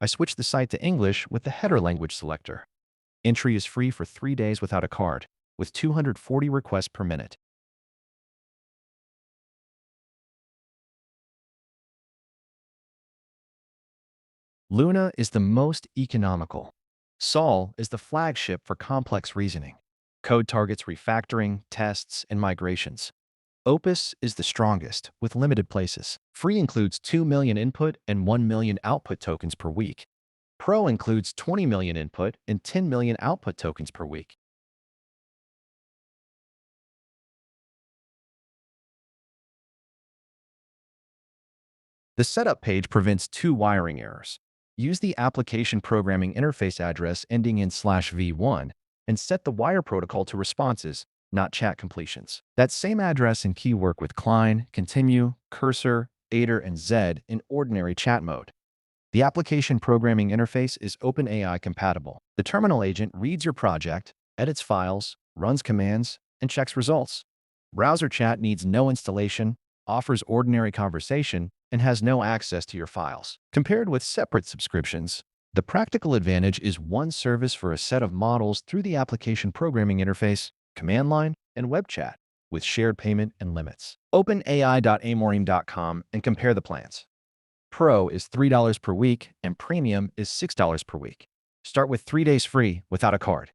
I switched the site to English with the header language selector. Entry is free for 3 days without a card, with 240 requests per minute. Luna is the most economical. Sol is the flagship for complex reasoning. Code targets refactoring, tests, and migrations. Opus is the strongest, with limited places. Free includes 2 million input and 1 million output tokens per week. Pro includes 20 million input and 10 million output tokens per week. The setup page prevents 2 wiring errors. Use the application programming interface address ending in /v1 and set the wire protocol to responses, not chat completions. That same address and key work with Cline, Continue, Cursor, Aider, and Z in ordinary chat mode. The application programming interface is OpenAI compatible. The terminal agent reads your project, edits files, runs commands, and checks results. Browser chat needs no installation, offers ordinary conversation, and has no access to your files. Compared with separate subscriptions, the practical advantage is one service for a set of models through the application programming interface, command line, and web chat, with shared payment and limits. Open AI.amoryme.com and compare the plans. Pro is $3 per week and Premium is $6 per week. Start with 3 days free without a card.